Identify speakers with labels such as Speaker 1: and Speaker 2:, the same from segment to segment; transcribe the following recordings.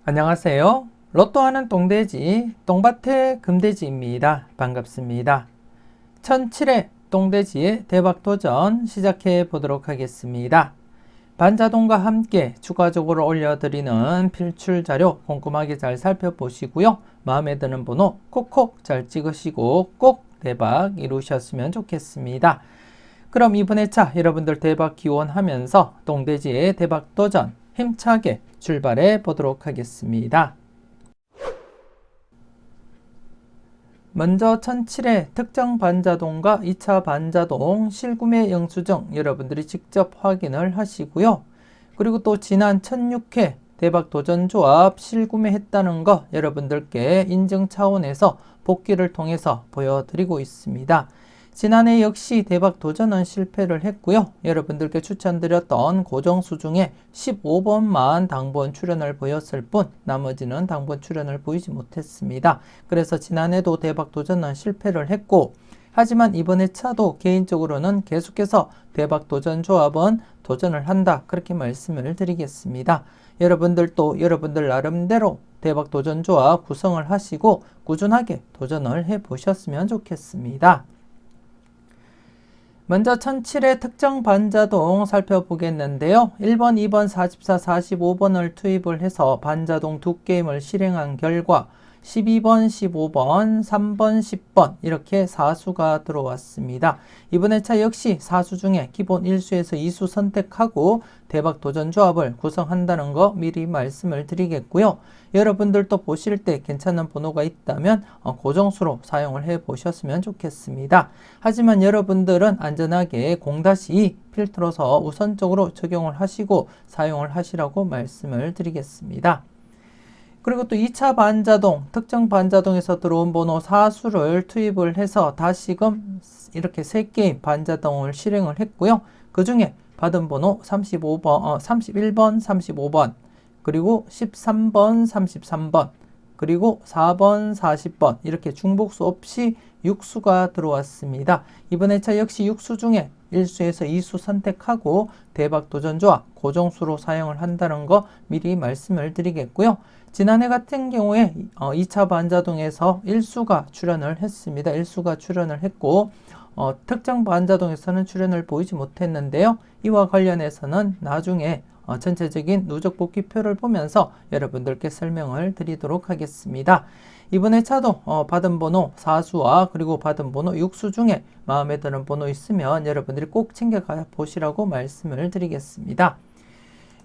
Speaker 1: 안녕하세요. 로또하는 똥돼지, 똥밭의 금돼지입니다. 반갑습니다. 1007회 똥돼지의 대박도전 시작해 보도록 하겠습니다. 반자동과 함께 추가적으로 올려드리는 필출자료 꼼꼼하게 잘 살펴보시고요. 마음에 드는 번호 콕콕 잘 찍으시고 꼭 대박 이루셨으면 좋겠습니다. 그럼 이번 회차 여러분들 대박 기원하면서 똥돼지의 대박도전 힘차게 출발해 보도록 하겠습니다. 먼저 1007회 특정 반자동과 2차 반자동 실구매 영수증 여러분들이 직접 확인을 하시고요. 그리고 또 지난 1006회 대박도전조합 실구매했다는 거 여러분들께 인증 차원에서 복귀를 통해서 보여드리고 있습니다. 지난해 역시 대박도전은 실패를 했고요. 여러분들께 추천드렸던 고정수 중에 15번만 당번 출연을 보였을 뿐 나머지는 당번 출연을 보이지 못했습니다. 그래서 지난해도 대박도전은 실패를 했고 하지만 이번 회차도 개인적으로는 계속해서 대박도전 조합은 도전을 한다 그렇게 말씀을 드리겠습니다. 여러분들도 여러분들 나름대로 대박도전 조합 구성을 하시고 꾸준하게 도전을 해보셨으면 좋겠습니다. 먼저 1007의 특정 반자동 살펴보겠는데요. 1번, 2번, 44, 45번을 투입을 해서 반자동 두 게임을 실행한 결과 12번, 15번, 3번, 10번 이렇게 4수가 들어왔습니다. 이번 회차 역시 4수 중에 기본 1수에서 2수 선택하고 대박 도전 조합을 구성한다는 거 미리 말씀을 드리겠고요. 여러분들도 보실 때 괜찮은 번호가 있다면 고정수로 사용을 해 보셨으면 좋겠습니다. 하지만 여러분들은 안전하게 0-2 필터로서 우선적으로 적용을 하시고 사용을 하시라고 말씀을 드리겠습니다. 그리고 또 2차 반자동, 특정 반자동에서 들어온 번호 4수를 투입을 해서 다시금 이렇게 3게임 반자동을 실행을 했고요. 그 중에 받은 번호 31번, 35번, 그리고 13번, 33번, 그리고 4번, 40번 이렇게 중복수 없이 6수가 들어왔습니다. 이번 회차 역시 6수 중에 1수에서 2수 선택하고 대박 도전조합 고정수로 사용을 한다는 거 미리 말씀을 드리겠고요. 지난해 같은 경우에 2차 반자동에서 1수가 출연을 했습니다. 1수가 출연을 했고 특정 반자동에서는 출연을 보이지 못했는데요. 이와 관련해서는 나중에 전체적인 누적 복귀표를 보면서 여러분들께 설명을 드리도록 하겠습니다. 이번 회차도 받은 번호 4수와 그리고 받은 번호 6수 중에 마음에 드는 번호 있으면 여러분들이 꼭 챙겨가 보시라고 말씀을 드리겠습니다.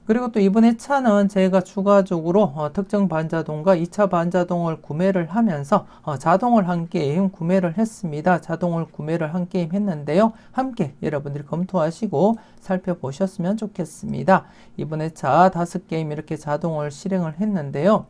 Speaker 1: 그리고 또 이번 회차는 제가 추가적으로 특정 반자동과 2차 반자동을 구매를 하면서 자동을 한 게임 구매를 했습니다. 자동을 구매를 한 게임 했는데요. 함께 여러분들이 검토하시고 살펴보셨으면 좋겠습니다. 이번 회차 5게임 이렇게 자동을 실행을 했는데요.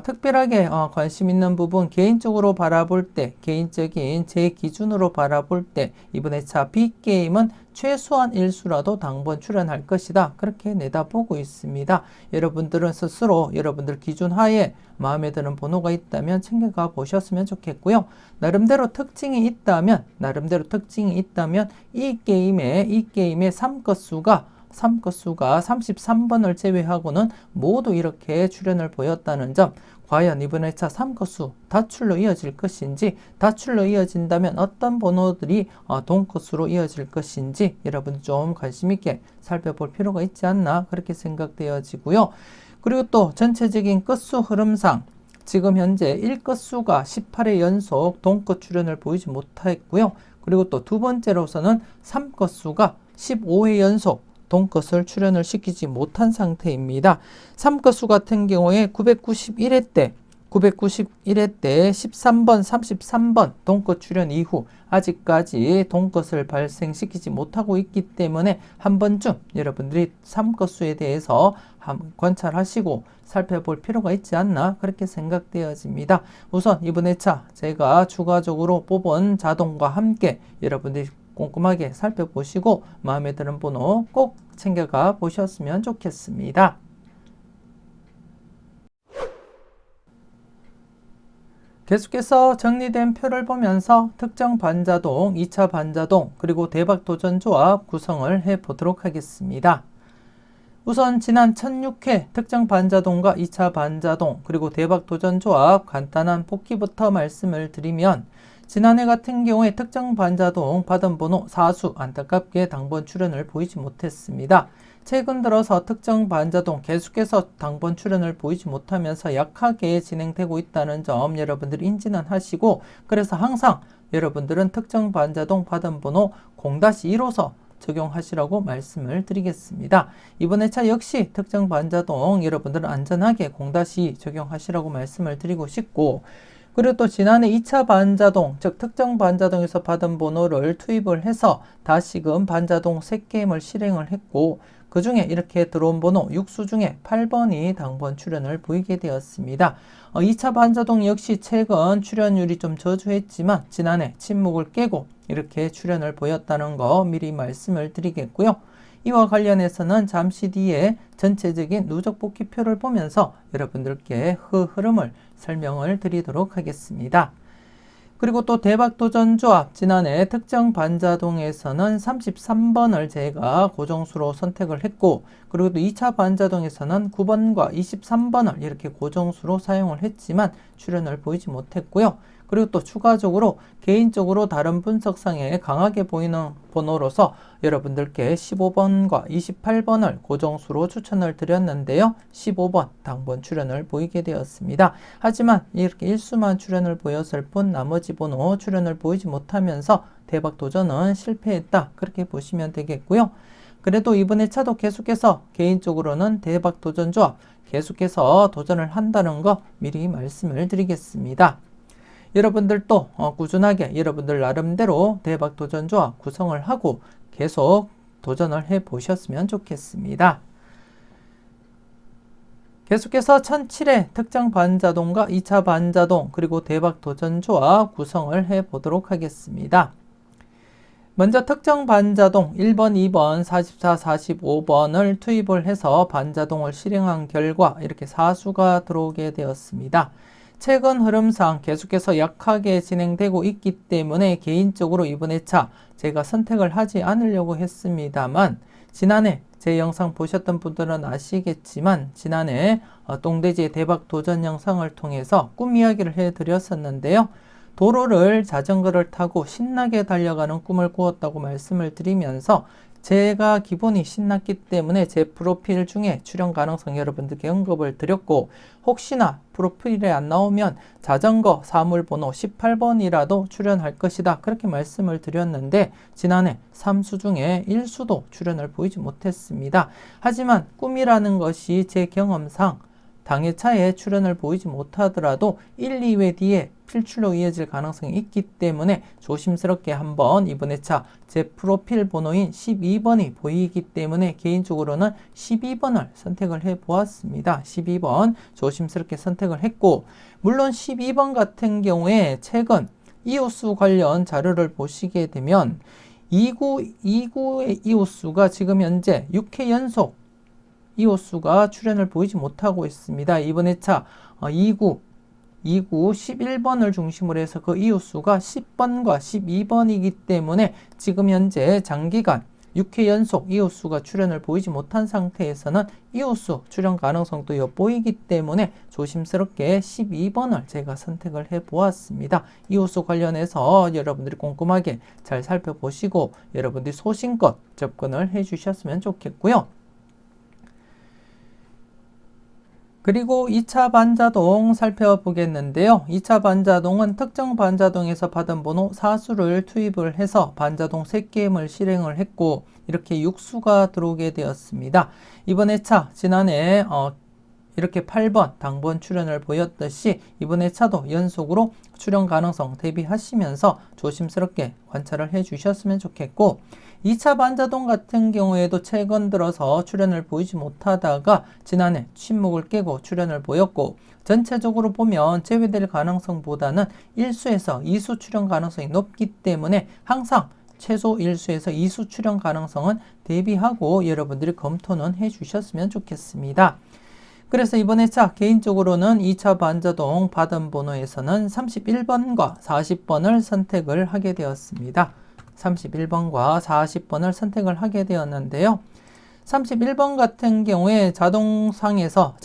Speaker 1: 특별하게 관심 있는 부분 개인적으로 바라볼 때 개인적인 제 기준으로 바라볼 때 이번 회차 B게임은 최소한 1수라도 당번 출연할 것이다 그렇게 내다보고 있습니다. 여러분들은 스스로 여러분들 기준 하에 마음에 드는 번호가 있다면 챙겨가 보셨으면 좋겠고요. 나름대로 특징이 있다면 이 게임의 3건수가 33번을 제외하고는 모두 이렇게 출연을 보였다는 점, 과연 이번 회차 3건수 다출로 이어질 것인지, 다출로 이어진다면 어떤 번호들이 동건수로 이어질 것인지 여러분 좀 관심 있게 살펴볼 필요가 있지 않나 그렇게 생각되어지고요. 그리고 또 전체적인 건수 흐름상 지금 현재 1건수가 18회 연속 동건 출연을 보이지 못했고요. 그리고 또 두 번째로서는 3건수가 15회 연속 동것을 출연을 시키지 못한 상태입니다. 3건수 같은 경우에 991회 때 13번, 33번 동것 출연 이후 아직까지 동것을 발생시키지 못하고 있기 때문에 한 번쯤 여러분들이 3건수에 대해서 관찰하시고 살펴볼 필요가 있지 않나 그렇게 생각되어집니다. 우선 이번 회차 제가 추가적으로 뽑은 자동과 함께 여러분들이 꼼꼼하게 살펴보시고 마음에 드는 번호 꼭 챙겨가 보셨으면 좋겠습니다. 계속해서 정리된 표를 보면서 특정 반자동, 2차 반자동, 그리고 대박 도전 조합 구성을 해 보도록 하겠습니다. 우선 지난 1006회 특정 반자동과 2차 반자동 그리고 대박 도전 조합 간단한 복기부터 말씀을 드리면 지난해 같은 경우에 특정 반자동 받은 번호 4수 안타깝게 당번 출현을 보이지 못했습니다. 최근 들어서 특정 반자동 계속해서 당번 출현을 보이지 못하면서 약하게 진행되고 있다는 점 여러분들이 인지는 하시고, 그래서 항상 여러분들은 특정 반자동 받은 번호 0-1호서 적용하시라고 말씀을 드리겠습니다. 이번 회차 역시 특정 반자동 여러분들은 안전하게 0-2 적용하시라고 말씀을 드리고 싶고, 그리고 또 지난해 2차 반자동, 즉 특정 반자동에서 받은 번호를 투입을 해서 다시금 반자동 3게임을 실행을 했고, 그 중에 이렇게 들어온 번호 6수 중에 8번이 당번 출현을 보이게 되었습니다. 2차 반자동 역시 최근 출현율이 좀 저조했지만 지난해 침묵을 깨고 이렇게 출현을 보였다는 거 미리 말씀을 드리겠고요. 이와 관련해서는 잠시 뒤에 전체적인 누적 복귀표를 보면서 여러분들께 흐름을 설명을 드리도록 하겠습니다. 그리고 또 대박 도전 조합, 지난해 특정 반자동에서는 33번을 제가 고정수로 선택을 했고, 그리고 또 2차 반자동에서는 9번과 23번을 이렇게 고정수로 사용을 했지만 출현을 보이지 못했고요. 그리고 또 추가적으로 개인적으로 다른 분석상에 강하게 보이는 번호로서 여러분들께 15번과 28번을 고정수로 추천을 드렸는데요. 15번 당번 출현을 보이게 되었습니다. 하지만 이렇게 1수만 출현을 보였을 뿐 나머지 번호 출현을 보이지 못하면서 대박 도전은 실패했다, 그렇게 보시면 되겠고요. 그래도 이번 회차도 계속해서 개인적으로는 대박 도전 조합 계속해서 도전을 한다는 거 미리 말씀을 드리겠습니다. 여러분들도 꾸준하게 여러분들 나름대로 대박 도전 조합 구성을 하고 계속 도전을 해 보셨으면 좋겠습니다. 계속해서 1007회 특정 반자동과 2차 반자동 그리고 대박 도전 조합 구성을 해 보도록 하겠습니다. 먼저 특정 반자동 1번, 2번, 44, 45번을 투입을 해서 반자동을 실행한 결과 이렇게 4수가 들어오게 되었습니다. 최근 흐름상 계속해서 약하게 진행되고 있기 때문에 개인적으로 이번 회차 제가 선택을 하지 않으려고 했습니다만, 지난해 제 영상 보셨던 분들은 아시겠지만 지난해 똥돼지의 대박 도전 영상을 통해서 꿈 이야기를 해드렸었는데요. 도로를 자전거를 타고 신나게 달려가는 꿈을 꾸었다고 말씀을 드리면서 제가 기본이 신났기 때문에 제 프로필 중에 출연 가능성 여러분들께 언급을 드렸고, 혹시나 프로필에 안 나오면 자전거 사물번호 18번이라도 출연할 것이다, 그렇게 말씀을 드렸는데 지난해 3수 중에 1수도 출연을 보이지 못했습니다. 하지만 꿈이라는 것이 제 경험상 당회차에 출연을 보이지 못하더라도 1, 2회 뒤에 필출로 이어질 가능성이 있기 때문에 조심스럽게 한번 이번 회차 제 프로필 번호인 12번이 보이기 때문에 개인적으로는 12번을 선택을 해 보았습니다. 12번 조심스럽게 선택을 했고, 물론 12번 같은 경우에 최근 이호수 관련 자료를 보시게 되면 2구의 이호수가 지금 현재 6회 연속 이호수가 출연을 보이지 못하고 있습니다. 이번 회차 2구 11번을 중심으로 해서 그 이호수가 10번과 12번이기 때문에 지금 현재 장기간 6회 연속 이호수가 출연을 보이지 못한 상태에서는 이호수 출연 가능성도 엿보이기 때문에 조심스럽게 12번을 제가 선택을 해 보았습니다. 이호수 관련해서 여러분들이 꼼꼼하게 잘 살펴보시고 여러분들이 소신껏 접근을 해 주셨으면 좋겠고요. 그리고 2차 반자동 살펴보겠는데요. 2차 반자동은 특정 반자동에서 받은 번호 4수를 투입을 해서 반자동 3게임을 실행을 했고 이렇게 6수가 들어오게 되었습니다. 이번 회차 지난해 이렇게 8번 당번 출연을 보였듯이 이번 회차도 연속으로 출연 가능성 대비하시면서 조심스럽게 관찰을 해 주셨으면 좋겠고, 2차 반자동 같은 경우에도 최근 들어서 출연을 보이지 못하다가 지난해 침묵을 깨고 출연을 보였고, 전체적으로 보면 제외될 가능성보다는 1수에서 2수 출연 가능성이 높기 때문에 항상 최소 1수에서 2수 출연 가능성은 대비하고 여러분들이 검토는 해 주셨으면 좋겠습니다. 그래서 이번 회차 개인적으로는 2차 반자동 받은 번호에서는 31번과 40번을 선택을 하게 되었습니다. 31번과 40번을 선택을 하게 되었는데요. 31번 같은 경우에 자동상에서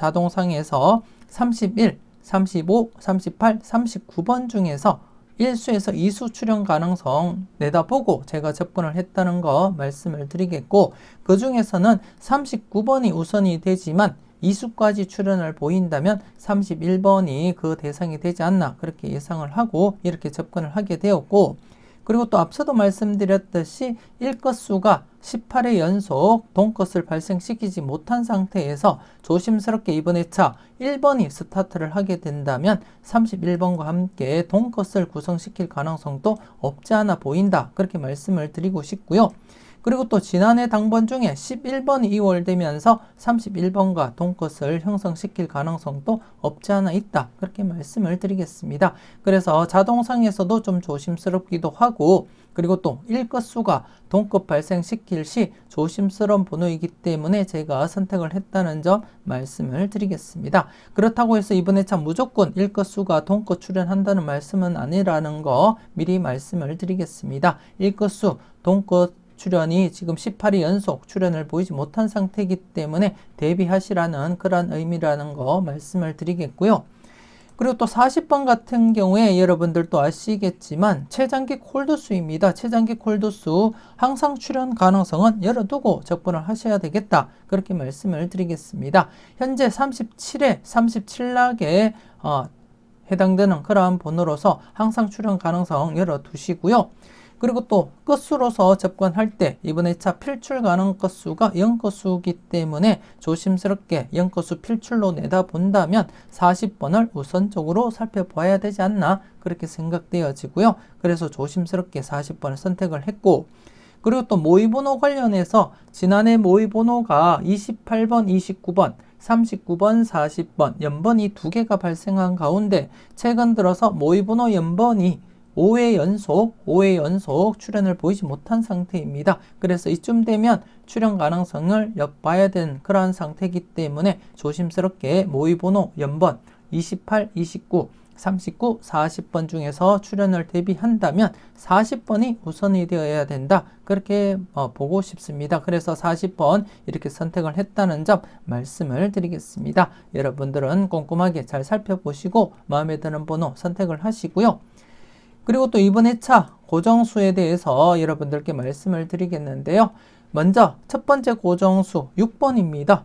Speaker 1: 31, 35, 38, 39번 중에서 1수에서 2수 출현 가능성 내다보고 제가 접근을 했다는 거 말씀을 드리겠고, 그 중에서는 39번이 우선이 되지만 2수까지 출현을 보인다면 31번이 그 대상이 되지 않나 그렇게 예상을 하고 이렇게 접근을 하게 되었고, 그리고 또 앞서도 말씀드렸듯이 1것수가 18회 연속 동것을 발생시키지 못한 상태에서 조심스럽게 이번 회차 1번이 스타트를 하게 된다면 31번과 함께 동것을 구성시킬 가능성도 없지 않아 보인다 그렇게 말씀을 드리고 싶고요. 그리고 또 지난해 당번 중에 11번이 이월되면서 31번과 동것을 형성시킬 가능성도 없지 않아 있다 그렇게 말씀을 드리겠습니다. 그래서 자동상에서도 좀 조심스럽기도 하고, 그리고 또 1것수가 동것 발생시킬 시 조심스러운 번호이기 때문에 제가 선택을 했다는 점 말씀을 드리겠습니다. 그렇다고 해서 이번 회차 무조건 1것수가 동것 출현한다는 말씀은 아니라는 거 미리 말씀을 드리겠습니다. 1것수 동것 출현이 지금 18회 연속 출현을 보이지 못한 상태이기 때문에 대비하시라는 그런 의미라는 거 말씀을 드리겠고요. 그리고 또 40번 같은 경우에 여러분들도 아시겠지만 최장기 콜드수입니다. 최장기 콜드수 항상 출현 가능성은 열어두고 접근을 하셔야 되겠다 그렇게 말씀을 드리겠습니다. 현재 37회 37락에 해당되는 그러한 번호로서 항상 출현 가능성 열어두시고요. 그리고 또 끝수로서 접근할 때 이번 회차 필출 가능 끝수가 0끝수이기 때문에 조심스럽게 0끝수 필출로 내다본다면 40번을 우선적으로 살펴봐야 되지 않나 그렇게 생각되어지고요. 그래서 조심스럽게 40번을 선택을 했고, 그리고 또 모의번호 관련해서 지난해 모의번호가 28번, 29번, 39번, 40번 연번이 2개가 발생한 가운데 최근 들어서 모의번호 연번이 5회 연속 출현을 보이지 못한 상태입니다. 그래서 이쯤 되면 출현 가능성을 엿봐야 되는 그러한 상태이기 때문에 조심스럽게 모의번호 연번 28, 29, 39, 40번 중에서 출현을 대비한다면 40번이 우선이 되어야 된다 그렇게 보고 싶습니다. 그래서 40번 이렇게 선택을 했다는 점 말씀을 드리겠습니다. 여러분들은 꼼꼼하게 잘 살펴보시고 마음에 드는 번호 선택을 하시고요. 그리고 또 이번 회차 고정수에 대해서 여러분들께 말씀을 드리겠는데요. 먼저 첫 번째 고정수 6번입니다.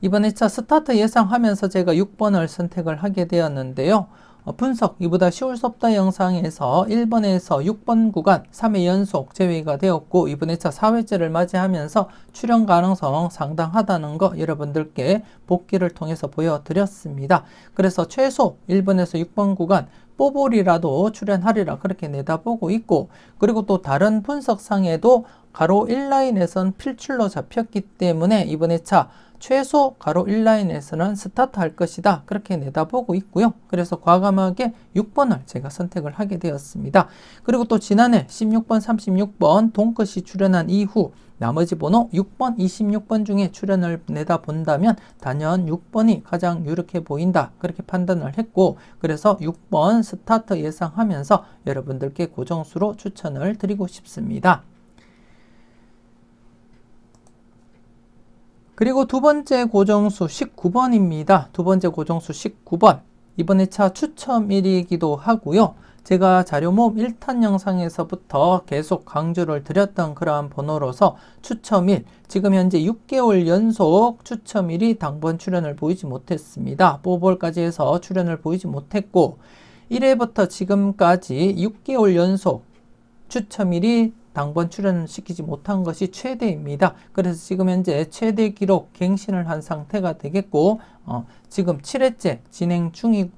Speaker 1: 이번 회차 스타트 예상하면서 제가 6번을 선택을 하게 되었는데요. 분석 이보다 쉬울 수 없다 영상에서 1번에서 6번 구간 3회 연속 제외가 되었고, 이번 회차 4회째를 맞이하면서 출현 가능성 상당하다는 거 여러분들께 복기를 통해서 보여드렸습니다. 그래서 최소 1번에서 6번 구간 뽀볼이라도 출현하리라 그렇게 내다보고 있고, 그리고 또 다른 분석상에도 가로 1라인에선 필출로 잡혔기 때문에 이번 회차 최소 가로 1라인에서는 스타트할 것이다 그렇게 내다보고 있고요. 그래서 과감하게 6번을 제가 선택을 하게 되었습니다. 그리고 또 지난해 16번, 36번 동것이 출현한 이후 나머지 번호 6번, 26번 중에 출현을 내다본다면 단연 6번이 가장 유력해 보인다 그렇게 판단을 했고, 그래서 6번 스타트 예상하면서 여러분들께 고정수로 추천을 드리고 싶습니다. 그리고 두 번째 고정수 19번입니다. 두 번째 고정수 19번. 이번 회차 추첨일이기도 하고요. 제가 자료 모음 1탄 영상에서부터 계속 강조를 드렸던 그러한 번호로서 추첨일, 지금 현재 6개월 연속 추첨일이 당번 출현을 보이지 못했습니다. 뽀볼까지 해서 출현을 보이지 못했고, 1회부터 지금까지 6개월 연속 추첨일이 당번 출연시키지 못한 것이 최대입니다. 그래서 지금 현재 최대 기록 갱신을 한 상태가 되겠고, 지금 7회째 진행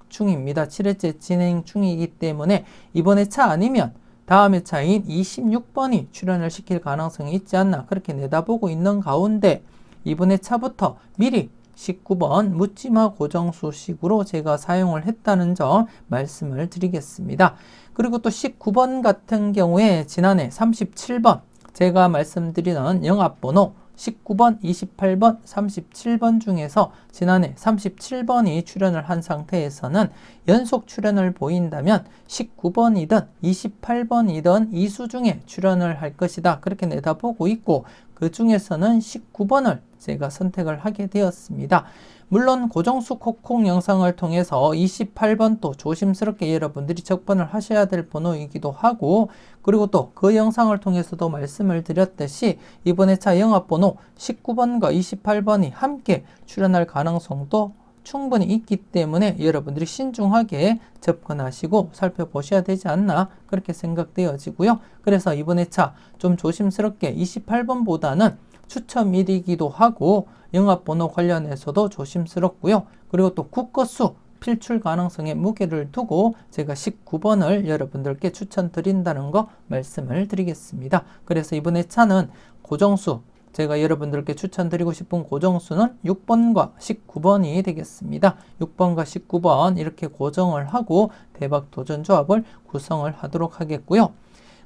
Speaker 1: 중입니다. 7회째 진행 중이기 때문에 이번 회차 아니면 다음 회차인 26번이 출연을 시킬 가능성이 있지 않나 그렇게 내다보고 있는 가운데, 이번 회차부터 미리 19번 묻지마 고정수식으로 제가 사용을 했다는 점 말씀을 드리겠습니다. 그리고 또 19번 같은 경우에 지난해 37번 제가 말씀드리는 영합번호 19번, 28번, 37번 중에서 지난해 37번이 출연을 한 상태에서는 연속 출연을 보인다면 19번이든 28번이든 이 수 중에 출연을 할 것이다. 그렇게 내다보고 있고 그 중에서는 19번을 제가 선택을 하게 되었습니다. 물론 고정수 콕콕 영상을 통해서 28번도 조심스럽게 여러분들이 적번을 하셔야 될 번호이기도 하고 그리고 또 그 영상을 통해서도 말씀을 드렸듯이 이번 회차 영합번호 19번과 28번이 함께 출연할 가능성도 충분히 있기 때문에 여러분들이 신중하게 접근하시고 살펴보셔야 되지 않나 그렇게 생각되어지고요. 그래서 이번 회차 좀 조심스럽게 28번보다는 추첨일이기도 하고 영합번호 관련해서도 조심스럽고요. 그리고 또 국거수 필출 가능성에 무게를 두고 제가 19번을 여러분들께 추천드린다는 거 말씀을 드리겠습니다. 그래서 이번 회차는 고정수 제가 여러분들께 추천드리고 싶은 고정수는 6번과 19번이 되겠습니다. 6번과 19번 이렇게 고정을 하고 대박 도전 조합을 구성을 하도록 하겠고요.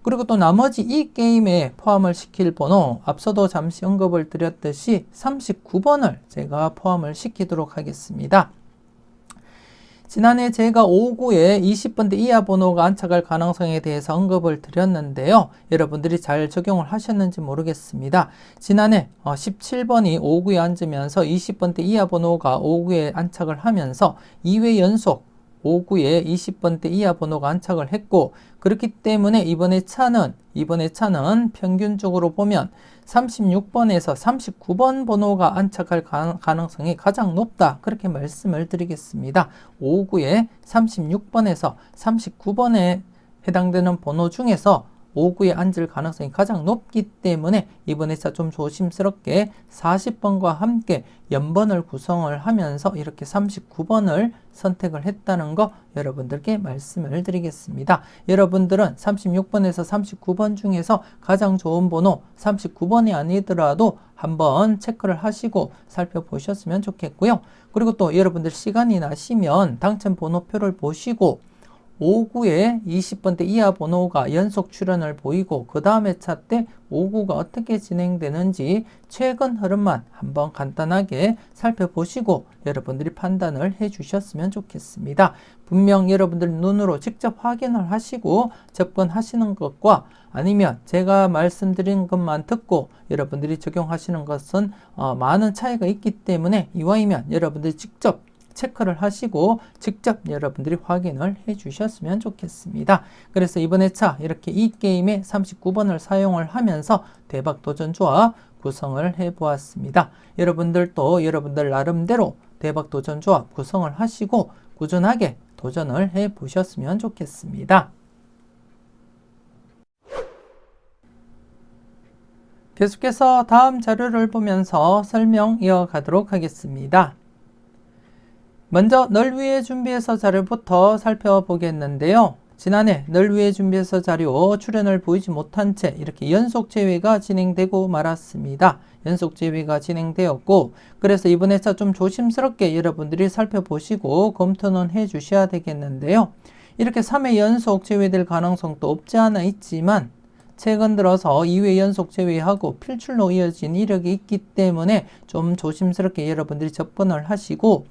Speaker 1: 그리고 또 나머지 이 게임에 포함을 시킬 번호 앞서도 잠시 언급을 드렸듯이 39번을 제가 포함을 시키도록 하겠습니다. 지난해 제가 5구에 20번대 이하 번호가 안착할 가능성에 대해서 언급을 드렸는데요. 여러분들이 잘 적용을 하셨는지 모르겠습니다. 지난해 17번이 5구에 앉으면서 20번대 이하 번호가 5구에 안착을 하면서 2회 연속 5구에 20번대 이하 번호가 안착을 했고 그렇기 때문에 이번에 차는 평균적으로 보면 36번에서 39번 번호가 안착할 가능성이 가장 높다. 그렇게 말씀을 드리겠습니다. 5구에 36번에서 39번에 해당되는 번호 중에서 5구에 앉을 가능성이 가장 높기 때문에 이번 회차 좀 조심스럽게 40번과 함께 연번을 구성을 하면서 이렇게 39번을 선택을 했다는 거 여러분들께 말씀을 드리겠습니다. 여러분들은 36번에서 39번 중에서 가장 좋은 번호 39번이 아니더라도 한번 체크를 하시고 살펴보셨으면 좋겠고요. 그리고 또 여러분들 시간이 나시면 당첨 번호표를 보시고 5구에 20번대 이하 번호가 연속 출연을 보이고 그 다음 회차 때 5구가 어떻게 진행되는지 최근 흐름만 한번 간단하게 살펴보시고 여러분들이 판단을 해 주셨으면 좋겠습니다. 분명 여러분들 눈으로 직접 확인을 하시고 접근하시는 것과 아니면 제가 말씀드린 것만 듣고 여러분들이 적용하시는 것은 많은 차이가 있기 때문에 이왕이면 여러분들이 직접 체크를 하시고 직접 여러분들이 확인을 해 주셨으면 좋겠습니다. 그래서 이번 회차 이렇게 이 게임에 39번을 사용을 하면서 대박 도전 조합 구성을 해 보았습니다. 여러분들도 여러분들 나름대로 대박 도전 조합 구성을 하시고 꾸준하게 도전을 해 보셨으면 좋겠습니다. 계속해서 다음 자료를 보면서 설명 이어가도록 하겠습니다. 먼저 널 위해 준비해서 자료부터 살펴보겠는데요. 지난해 널 위해 준비해서 자료 출연을 보이지 못한 채 이렇게 연속 제외가 진행되고 말았습니다. 연속 제외가 진행되었고 그래서 이번 회차 좀 조심스럽게 여러분들이 살펴보시고 검토는 해 주셔야 되겠는데요. 이렇게 3회 연속 제외될 가능성도 없지 않아 있지만 최근 들어서 2회 연속 제외하고 필출로 이어진 이력이 있기 때문에 좀 조심스럽게 여러분들이 접근을 하시고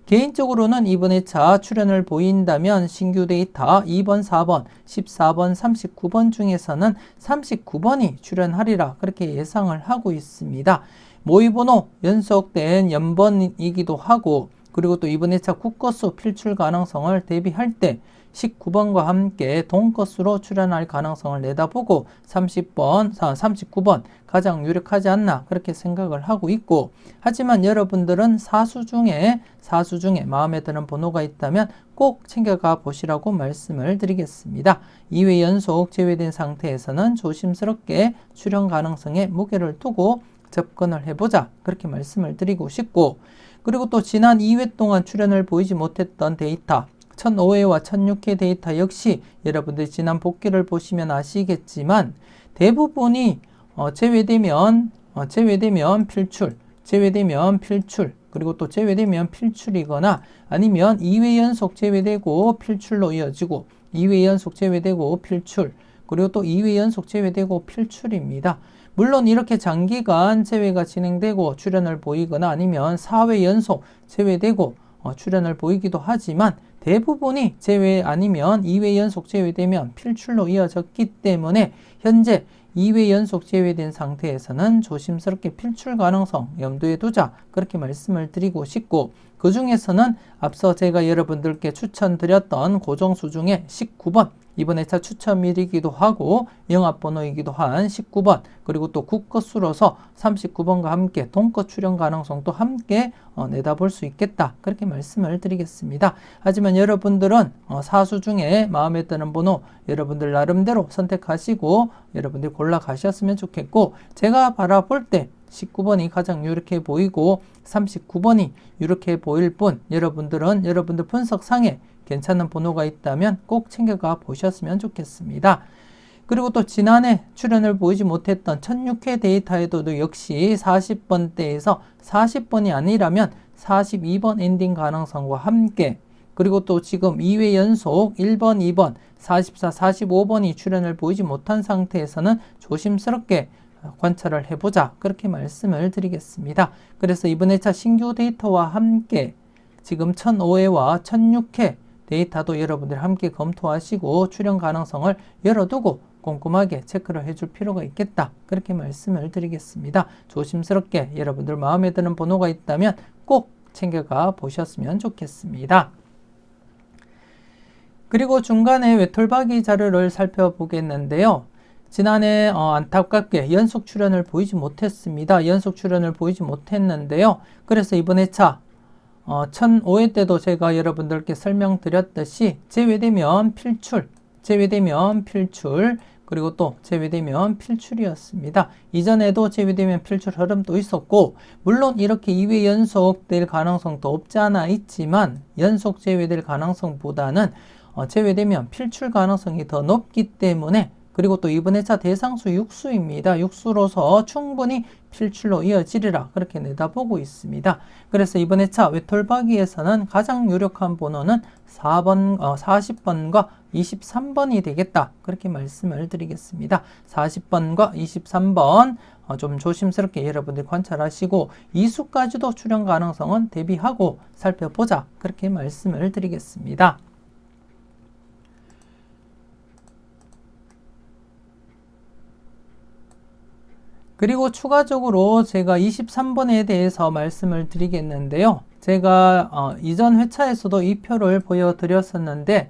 Speaker 1: 개인적으로는 이번 회차 출연을 보인다면 신규 데이터 2번, 4번, 14번, 39번 중에서는 39번이 출연하리라 그렇게 예상을 하고 있습니다. 모의번호 연속된 연번이기도 하고 그리고 또 이번 회차 국거수 필출 가능성을 대비할 때 19번과 함께 동거수로 출연할 가능성을 내다보고 39번 가장 유력하지 않나 그렇게 생각을 하고 있고 하지만 여러분들은 사수 중에 마음에 드는 번호가 있다면 꼭 챙겨가 보시라고 말씀을 드리겠습니다. 2회 연속 제외된 상태에서는 조심스럽게 출연 가능성에 무게를 두고 접근을 해보자 그렇게 말씀을 드리고 싶고 그리고 또 지난 2회 동안 출연을 보이지 못했던 데이터 1005회와 1006회 데이터 역시 여러분들이 지난 복귀를 보시면 아시겠지만 대부분이 제외되면 필출 그리고 또 제외되면 필출이거나 아니면 2회 연속 제외되고 필출로 이어지고 2회 연속 제외되고 필출 그리고 또 2회 연속 제외되고 필출입니다. 물론 이렇게 장기간 제외가 진행되고 출현을 보이거나 아니면 4회 연속 제외되고 출현을 보이기도 하지만 대부분이 제외 아니면 2회 연속 제외되면 필출로 이어졌기 때문에 현재 2회 연속 제외된 상태에서는 조심스럽게 필출 가능성 염두에 두자, 그렇게 말씀을 드리고 싶고, 그 중에서는 앞서 제가 여러분들께 추천드렸던 고정수 중에 19번, 이번 회차 추첨일이기도 하고 영합번호이기도 한 19번, 그리고 또 국것수로서 39번과 함께 동거 출현 가능성도 함께 내다볼 수 있겠다, 그렇게 말씀을 드리겠습니다. 하지만 여러분들은 사수 중에 마음에 드는 번호 여러분들 나름대로 선택하시고 여러분들 골라 가셨으면 좋겠고, 제가 바라볼 때 19번이 가장 유력해 보이고 39번이 유력해 보일 뿐, 여러분들은 여러분들 분석상에 괜찮은 번호가 있다면 꼭 챙겨가 보셨으면 좋겠습니다. 그리고 또 지난해 출현을 보이지 못했던 1006회 데이터에도 역시 40번대에서 40번이 아니라면 42번 엔딩 가능성과 함께, 그리고 또 지금 2회 연속 1번, 2번, 44, 45번이 출현을 보이지 못한 상태에서는 조심스럽게 관찰을 해보자, 그렇게 말씀을 드리겠습니다. 그래서 이번 회차 신규 데이터와 함께 지금 1005회와 1006회 데이터도 여러분들 함께 검토하시고 출현 가능성을 열어두고 꼼꼼하게 체크를 해줄 필요가 있겠다, 그렇게 말씀을 드리겠습니다. 조심스럽게 여러분들 마음에 드는 번호가 있다면 꼭 챙겨가 보셨으면 좋겠습니다. 그리고 중간에 외톨박이 자료를 살펴보겠는데요. 지난해 안타깝게 연속 출현을 보이지 못했습니다. 연속 출현을 보이지 못했는데요. 그래서 이번 회차 1005회 때도 제가 여러분들께 설명드렸듯이 제외되면 필출, 그리고 또 제외되면 필출이었습니다. 이전에도 제외되면 필출 흐름도 있었고, 물론 이렇게 2회 연속될 가능성도 없지 않아 있지만 연속 제외될 가능성보다는 제외되면 필출 가능성이 더 높기 때문에, 그리고 또 이번 회차 대상수 육수입니다. 육수로서 충분히 필출로 이어지리라, 그렇게 내다보고 있습니다. 그래서 이번 회차 외톨박이에서는 가장 유력한 번호는 40번과 23번이 되겠다, 그렇게 말씀을 드리겠습니다. 40번과 23번 좀 조심스럽게 여러분들 관찰하시고 이수까지도 출현 가능성은 대비하고 살펴보자, 그렇게 말씀을 드리겠습니다. 그리고 추가적으로 제가 23번에 대해서 말씀을 드리겠는데요. 제가 이전 회차에서도 이 표를 보여드렸었는데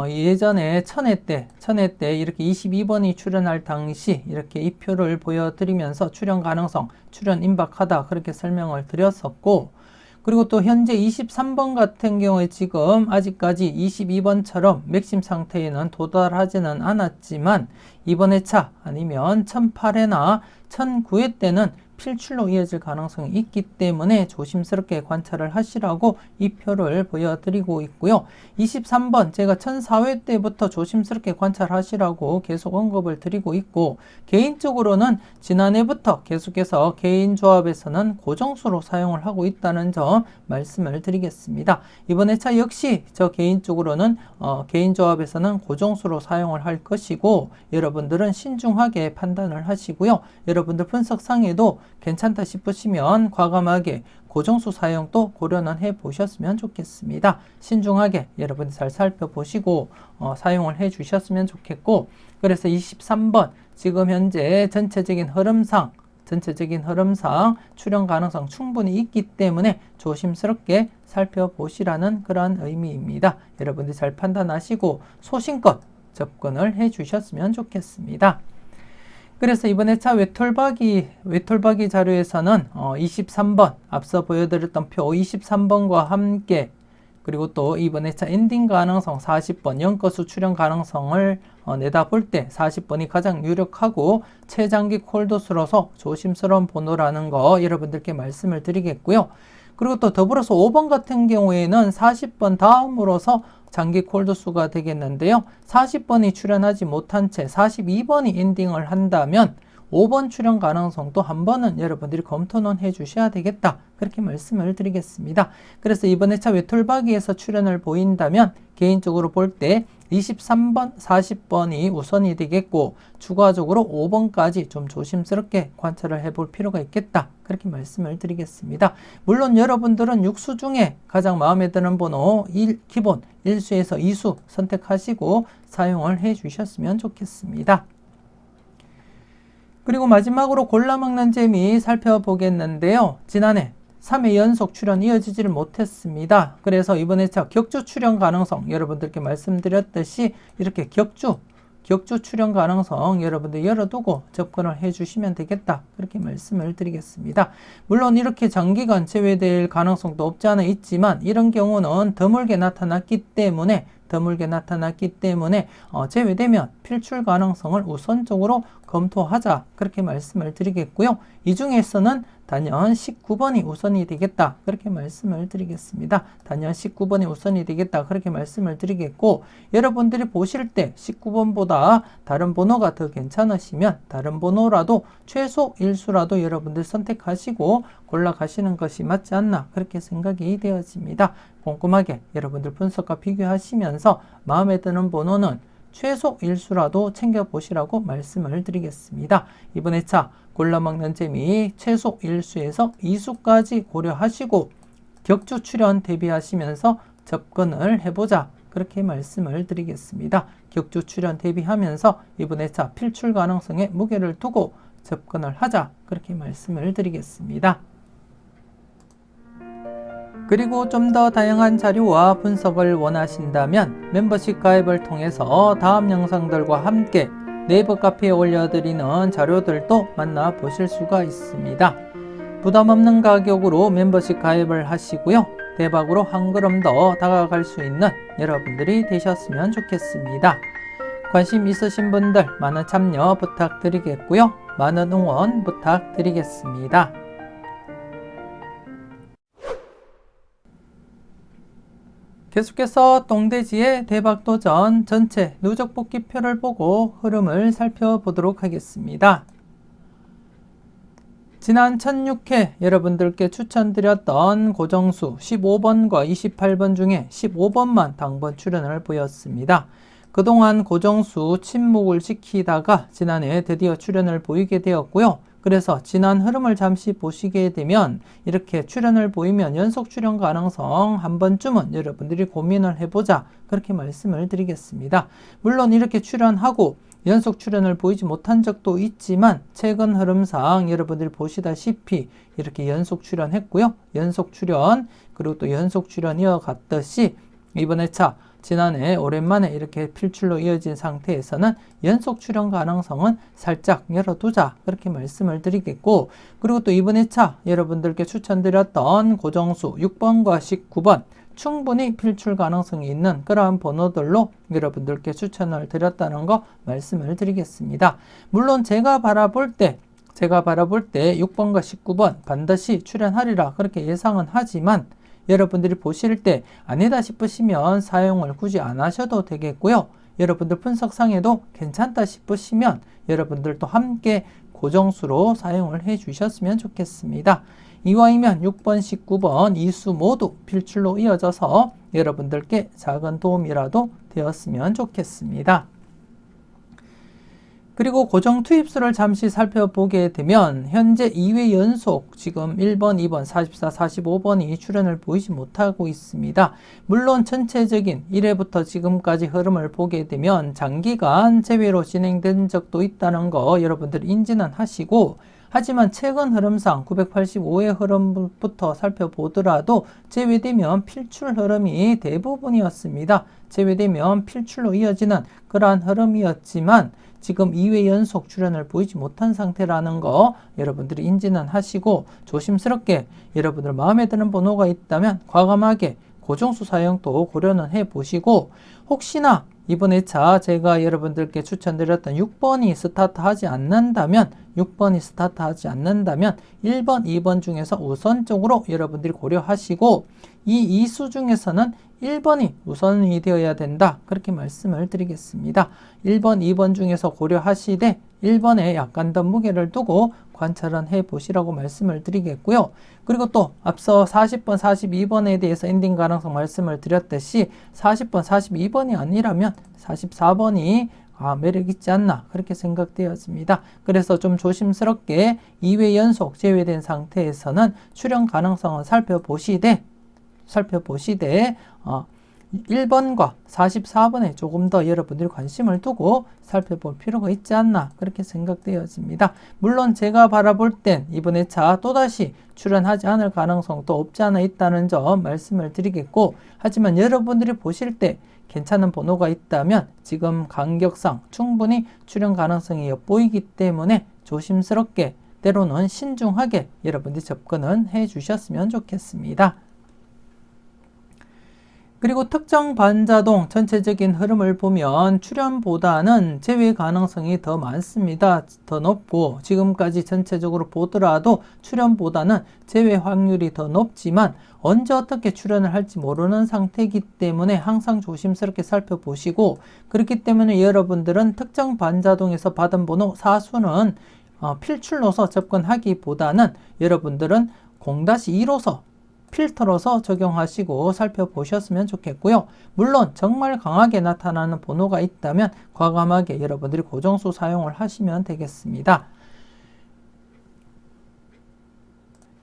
Speaker 1: 예전에 1000회 때 이렇게 22번이 출현할 당시 이렇게 이 표를 보여드리면서 출현 가능성, 출현 임박하다, 그렇게 설명을 드렸었고, 그리고 또 현재 23번 같은 경우에 지금 아직까지 22번처럼 맥심 상태에는 도달하지는 않았지만 이번 회차 아니면 1008회나 1009회 때는 필출로 이어질 가능성이 있기 때문에 조심스럽게 관찰을 하시라고 이 표를 보여드리고 있고요. 23번 제가 1004회 때부터 조심스럽게 관찰하시라고 계속 언급을 드리고 있고, 개인적으로는 지난해부터 계속해서 개인 조합에서는 고정수로 사용을 하고 있다는 점 말씀을 드리겠습니다. 이번 회차 역시 저 개인적으로는 개인 조합에서는 고정수로 사용을 할 것이고, 여러분들은 신중하게 판단을 하시고요. 여러분들 분석상에도 괜찮다 싶으시면 과감하게 고정수 사용도 고려는 해 보셨으면 좋겠습니다. 신중하게 여러분들 잘 살펴보시고 사용을 해 주셨으면 좋겠고, 그래서 23번 지금 현재 전체적인 흐름상 출현 가능성 충분히 있기 때문에 조심스럽게 살펴보시라는 그런 의미입니다. 여러분들 잘 판단하시고 소신껏 접근을 해 주셨으면 좋겠습니다. 그래서 이번 회차 외톨박이 자료에서는 23번 앞서 보여드렸던 표 23번과 함께, 그리고 또 이번 회차 엔딩 가능성 40번 연거수 출현 가능성을 내다볼 때 40번이 가장 유력하고 최장기 콜도수로서 조심스러운 번호라는 거 여러분들께 말씀을 드리겠고요. 그리고 또 더불어서 5번 같은 경우에는 40번 다음으로서 장기 콜드수가 되겠는데요. 40번이 출현하지 못한 채 42번이 엔딩을 한다면 5번 출연 가능성도 한번은 여러분들이 검토는 해주셔야 되겠다. 그렇게 말씀을 드리겠습니다. 그래서 이번 회차 외톨박이에서 출연을 보인다면 개인적으로 볼 때 23번, 40번이 우선이 되겠고 추가적으로 5번까지 좀 조심스럽게 관찰을 해볼 필요가 있겠다. 그렇게 말씀을 드리겠습니다. 물론 여러분들은 6수 중에 가장 마음에 드는 번호 1, 기본 1수에서 2수 선택하시고 사용을 해 주셨으면 좋겠습니다. 그리고 마지막으로 골라먹는 재미 살펴보겠는데요. 지난해 3회 연속 출연 이어지지를 못했습니다. 그래서 이번 회차 격주 출연 가능성 여러분들께 말씀드렸듯이 이렇게 격주 출연 가능성 여러분들 열어두고 접근을 해주시면 되겠다. 그렇게 말씀을 드리겠습니다. 물론 이렇게 장기간 제외될 가능성도 없지 않아 있지만 이런 경우는 드물게 나타났기 때문에 제외되면 필출 가능성을 우선적으로 검토하자. 그렇게 말씀을 드리겠고요. 이 중에서는 단연 19번이 우선이 되겠다. 그렇게 말씀을 드리겠습니다. 단연 19번이 우선이 되겠다. 그렇게 말씀을 드리겠고 여러분들이 보실 때 19번보다 다른 번호가 더 괜찮으시면 다른 번호라도 최소 1수라도 여러분들 선택하시고 골라가시는 것이 맞지 않나 그렇게 생각이 되어집니다. 꼼꼼하게 여러분들 분석과 비교하시면서 마음에 드는 번호는 최소 1수라도 챙겨보시라고 말씀을 드리겠습니다. 이번 회차 골라먹는 재미 최소 1수에서 2수까지 고려하시고 격주 출연 대비하시면서 접근을 해보자. 그렇게 말씀을 드리겠습니다. 격주 출연 대비하면서 이번 회차 필출 가능성에 무게를 두고 접근을 하자. 그렇게 말씀을 드리겠습니다. 그리고 좀 더 다양한 자료와 분석을 원하신다면 멤버십 가입을 통해서 다음 영상들과 함께 네이버 카페에 올려드리는 자료들도 만나보실 수가 있습니다. 부담 없는 가격으로 멤버십 가입을 하시고요. 대박으로 한 걸음 더 다가갈 수 있는 여러분들이 되셨으면 좋겠습니다. 관심 있으신 분들 많은 참여 부탁드리겠고요. 많은 응원 부탁드리겠습니다. 계속해서 똥돼지의 대박도전 전체 누적 뽑기표를 보고 흐름을 살펴보도록 하겠습니다. 지난 1006회 여러분들께 추천드렸던 고정수 15번과 28번 중에 15번만 당번 출연을 보였습니다. 그동안 고정수 침묵을 지키다가 지난해 드디어 출연을 보이게 되었고요. 그래서 지난 흐름을 잠시 보시게 되면 이렇게 출연을 보이면 연속 출연 가능성 한 번쯤은 여러분들이 고민을 해보자 그렇게 말씀을 드리겠습니다. 물론 이렇게 출연하고 연속 출연을 보이지 못한 적도 있지만 최근 흐름상 여러분들이 보시다시피 이렇게 연속 출연했고요. 연속 출연 그리고 또 연속 출연 이어갔듯이 이번 회차 지난해 오랜만에 이렇게 필출로 이어진 상태에서는 연속 출연 가능성은 살짝 열어두자 그렇게 말씀을 드리겠고 그리고 또 이번 회차 여러분들께 추천드렸던 고정수 6번과 19번 충분히 필출 가능성이 있는 그러한 번호들로 여러분들께 추천을 드렸다는 거 말씀을 드리겠습니다. 물론 제가 바라볼 때 6번과 19번 반드시 출연하리라 그렇게 예상은 하지만 여러분들이 보실 때 아니다 싶으시면 사용을 굳이 안 하셔도 되겠고요. 여러분들 분석상에도 괜찮다 싶으시면 여러분들도 함께 고정수로 사용을 해 주셨으면 좋겠습니다. 이왕이면 6번, 19번 2수 모두 필출로 이어져서 여러분들께 작은 도움이라도 되었으면 좋겠습니다. 그리고 고정 투입수를 잠시 살펴보게 되면 현재 2회 연속 지금 1번, 2번, 44, 45번이 출연을 보이지 못하고 있습니다. 물론 전체적인 1회부터 지금까지 흐름을 보게 되면 장기간 제외로 진행된 적도 있다는 거 여러분들 인지는 하시고 하지만 최근 흐름상 985회 흐름부터 살펴보더라도 제외되면 필출 흐름이 대부분이었습니다. 제외되면 필출로 이어지는 그러한 흐름이었지만 지금 2회 연속 출연을 보이지 못한 상태라는 거 여러분들이 인지는 하시고 조심스럽게 여러분들 마음에 드는 번호가 있다면 과감하게 고정수 사용도 고려는 해보시고 혹시나 이번 회차 제가 여러분들께 추천드렸던 6번이 스타트하지 않는다면 1번, 2번 중에서 우선적으로 여러분들이 고려하시고 이 2수 중에서는 1번이 우선이 되어야 된다. 그렇게 말씀을 드리겠습니다. 1번, 2번 중에서 고려하시되 1번에 약간 더 무게를 두고 관찰은 해보시라고 말씀을 드리겠고요. 그리고 또 앞서 40번, 42번에 대해서 엔딩 가능성 말씀을 드렸듯이 40번, 42번이 아니라면 44번이 매력 있지 않나 그렇게 생각되었습니다. 그래서 좀 조심스럽게 2회 연속 제외된 상태에서는 출연 가능성을 살펴보시되 1번과 44번에 조금 더 여러분들이 관심을 두고 살펴볼 필요가 있지 않나 그렇게 생각되어집니다. 물론 제가 바라볼 땐 이번 회차 또다시 출연하지 않을 가능성도 없지 않아 있다는 점 말씀을 드리겠고, 하지만 여러분들이 보실 때 괜찮은 번호가 있다면 지금 간격상 충분히 출연 가능성이 엿보이기 때문에 조심스럽게 때로는 신중하게 여러분들이 접근은 해 주셨으면 좋겠습니다. 그리고 특정 반자동 전체적인 흐름을 보면 출연보다는 제외 가능성이 더 많습니다. 더 높고 지금까지 전체적으로 보더라도 출연보다는 제외 확률이 더 높지만 언제 어떻게 출연을 할지 모르는 상태이기 때문에 항상 조심스럽게 살펴보시고, 그렇기 때문에 여러분들은 특정 반자동에서 받은 번호 사수는 필출로서 접근하기보다는 여러분들은 0-2로서 필터로서 적용하시고 살펴보셨으면 좋겠고요. 물론 정말 강하게 나타나는 번호가 있다면 과감하게 여러분들이 고정수 사용을 하시면 되겠습니다.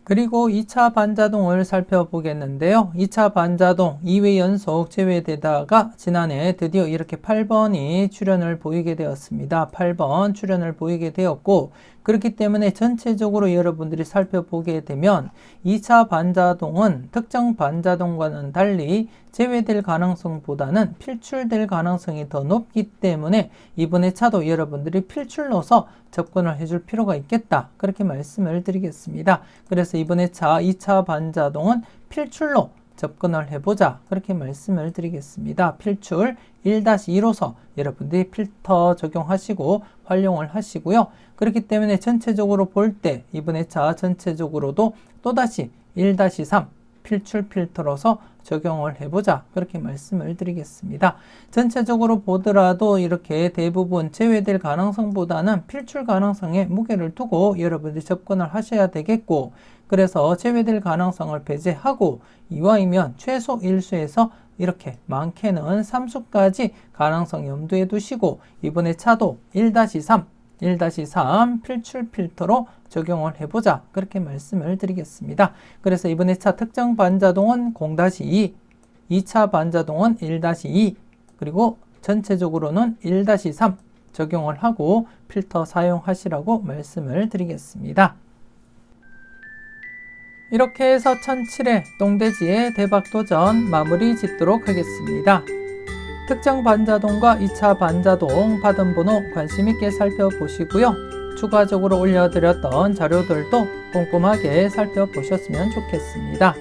Speaker 1: 그리고 2차 반자동을 살펴보겠는데요. 2차 반자동 2회 연속 제외되다가 지난해 드디어 이렇게 8번이 출현을 보이게 되었습니다. 8번 출현을 보이게 되었고, 그렇기 때문에 전체적으로 여러분들이 살펴보게 되면 2차 반자동은 특정 반자동과는 달리 제외될 가능성보다는 필출될 가능성이 더 높기 때문에 이번 회차도 여러분들이 필출로서 접근을 해줄 필요가 있겠다 그렇게 말씀을 드리겠습니다. 그래서 이번 회차 2차 반자동은 필출로 접근을 해보자 그렇게 말씀을 드리겠습니다. 필출 1-2로서 여러분들이 필터 적용하시고 활용을 하시고요. 그렇기 때문에 전체적으로 볼 때 이번 회차 전체적으로도 또다시 1-3 필출 필터로서 적용을 해보자 그렇게 말씀을 드리겠습니다. 전체적으로 보더라도 이렇게 대부분 제외될 가능성보다는 필출 가능성에 무게를 두고 여러분들이 접근을 하셔야 되겠고, 그래서 제외될 가능성을 배제하고 이왕이면 최소 1수에서 이렇게 많게는 3수까지 가능성 염두에 두시고 이번 회차도 1-3 필출 필터로 적용을 해보자 그렇게 말씀을 드리겠습니다. 그래서 이번 회차 특정 반자동은 0-2, 2차 반자동은 1-2, 그리고 전체적으로는 1-3 적용을 하고 필터 사용하시라고 말씀을 드리겠습니다. 이렇게 해서 1007회 똥돼지의 대박도전 마무리 짓도록 하겠습니다. 특정 반자동과 2차 반자동 받은 번호 관심있게 살펴보시고요. 추가적으로 올려드렸던 자료들도 꼼꼼하게 살펴보셨으면 좋겠습니다.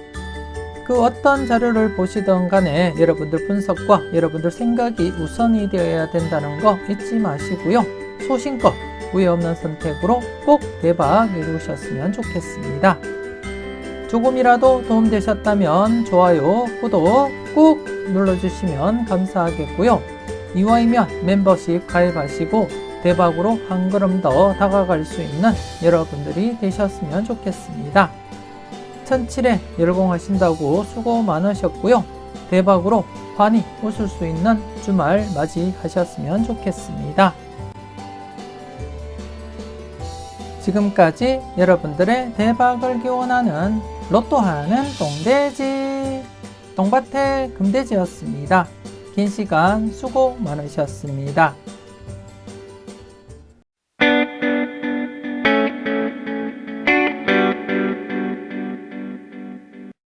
Speaker 1: 그 어떤 자료를 보시던 간에 여러분들 분석과 여러분들 생각이 우선이 되어야 된다는 거 잊지 마시고요. 소신껏 후회 없는 선택으로 꼭 대박 이루셨으면 좋겠습니다. 조금이라도 도움되셨다면 좋아요, 구독 꾹 눌러주시면 감사하겠고요. 이왕이면 멤버십 가입하시고 대박으로 한 걸음 더 다가갈 수 있는 여러분들이 되셨으면 좋겠습니다. 1007회 열공하신다고 수고 많으셨고요. 대박으로 환히 웃을 수 있는 주말 맞이하셨으면 좋겠습니다. 지금까지 여러분들의 대박을 기원하는 로또하는 똥돼지 똥밭의 금돼지였습니다. 긴 시간 수고 많으셨습니다.